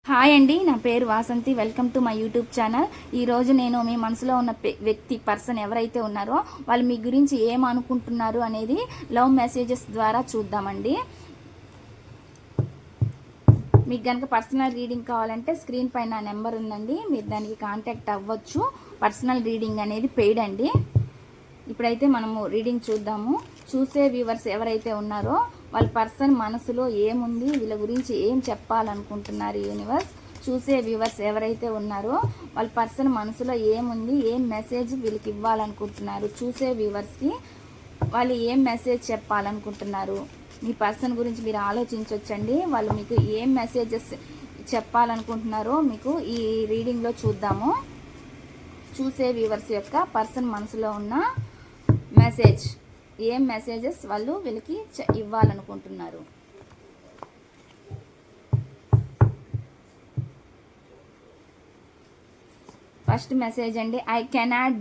Hi అండి, నా పేరు Vasanthi. Welcome to my YouTube channel. ఈరోజు నేను మీ మనసులో ఉన్న పర్సన్ ఎవరైతే ఉన్నారో వాళ్ళు మీ గురించి ఏమనుకుంటున్నారు అనేది లవ్ మెసేజెస్ ద్వారా చూద్దామండి. మీకు కనుక పర్సనల్ రీడింగ్ కావాలంటే స్క్రీన్ పైన నెంబర్ ఉందండి, మీరు దానికి కాంటాక్ట్ అవ్వచ్చు. పర్సనల్ రీడింగ్ అనేది పెయిడ్ అండి. ఇప్పుడైతే మనము రీడింగ్ చూద్దాము. చూసే వ్యూవర్స్ ఎవరైతే ఉన్నారో వాళ్ళ పర్సన్ మనసులో ఏముంది, వీళ్ళ గురించి ఏం చెప్పాలనుకుంటున్నారు యూనివర్స్. చూసే వ్యూవర్స్ ఎవరైతే ఉన్నారో వాళ్ళ పర్సన్ మనసులో ఏముంది, ఏం మెసేజ్ వీళ్ళకి ఇవ్వాలనుకుంటున్నారు. చూసే వ్యూవర్స్కి వాళ్ళు ఏం మెసేజ్ చెప్పాలనుకుంటున్నారు. మీ పర్సన్ గురించి మీరు ఆలోచించవచ్చండి. వాళ్ళు మీకు ఏం మెసేజెస్ చెప్పాలనుకుంటున్నారో మీకు ఈ రీడింగ్లో చూద్దాము. చూసే వ్యూవర్స్ యొక్క పర్సన్ మనసులో ఉన్న మెసేజ్, ఏం మెసేజెస్ వాళ్ళు వీళ్ళకి ఇవ్వాలనుకుంటున్నారు. ఫస్ట్ మెసేజ్ అండి, I cannot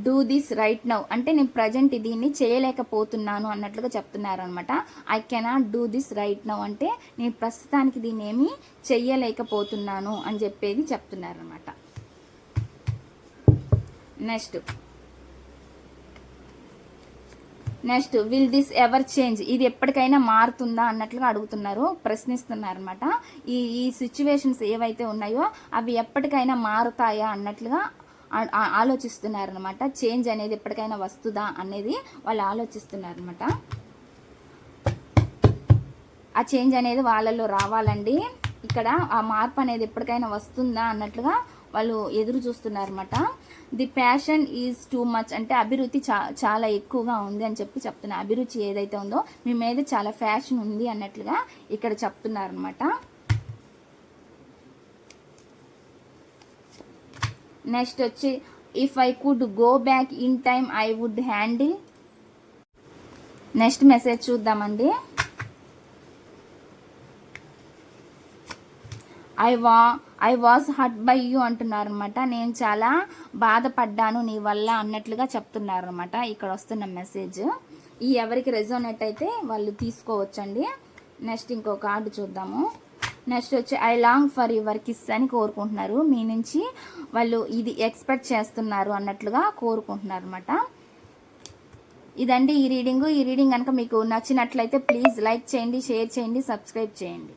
do this right now. అంటే నేను ప్రజెంట్ దీన్ని చేయలేకపోతున్నాను అన్నట్లుగా చెప్తున్నారు అనమాట. I cannot do this right now అంటే నేను ప్రస్తుతానికి దీన్ని ఏమీ చెయ్యలేకపోతున్నాను అని చెప్పేది చెప్తున్నారు అనమాట. Next will this ever change. ఇది ఎప్పటికైనా మారుతుందా అన్నట్లుగా అడుగుతున్నారు, ప్రశ్నిస్తున్నారు అనమాట. ఈ సిచ్యువేషన్స్ ఏవైతే ఉన్నాయో అవి ఎప్పటికైనా మారుతాయా అన్నట్లుగా ఆలోచిస్తున్నారు అనమాట. చేంజ్ అనేది ఎప్పటికైనా వస్తుందా అనేది వాళ్ళు ఆలోచిస్తున్నారు అనమాట. ఆ చేంజ్ అనేది వాళ్ళలో రావాలండి. ఇక్కడ ఆ మార్పు అనేది ఎప్పటికైనా వస్తుందా అన్నట్లుగా వాళ్ళు ఎదురు చూస్తున్నారు అనమాట. The passion is too much అంటే అభిరుచి చాలా ఎక్కువగా ఉంది అని చెప్తున్నారు. అభిరుచి ఏదైతే ఉందో మీ మీద చాలా ఫ్యాషన్ ఉంది అన్నట్లుగా ఇక్కడ చెప్తున్నారు అనమాట. నెక్స్ట్ వచ్చి if I could go back in time I would handle. Next message చూద్దామండి. I was hurt by you అంటున్నారు అనమాట. నేను చాలా బాధపడ్డాను నీ వల్ల అన్నట్లుగా చెప్తున్నారు అనమాట. ఇక్కడ వస్తున్న మెసేజ్ ఈ ఎవరికి రెజోనేట్ అయితే వాళ్ళు తీసుకోవచ్చండి. నెక్స్ట్ ఇంకో కార్డు చూద్దాము. నెక్స్ట్ వచ్చి I long for your kiss అని కోరుకుంటున్నారు. మీ నుంచి వాళ్ళు ఇది ఎక్స్పెక్ట్ చేస్తున్నారు అన్నట్లుగా కోరుకుంటున్నారు అనమాట. ఇదండి ఈ రీడింగ్ కనుక మీకు నచ్చినట్లయితే ప్లీజ్ లైక్ చేయండి, షేర్ చేయండి, సబ్స్క్రైబ్ చేయండి.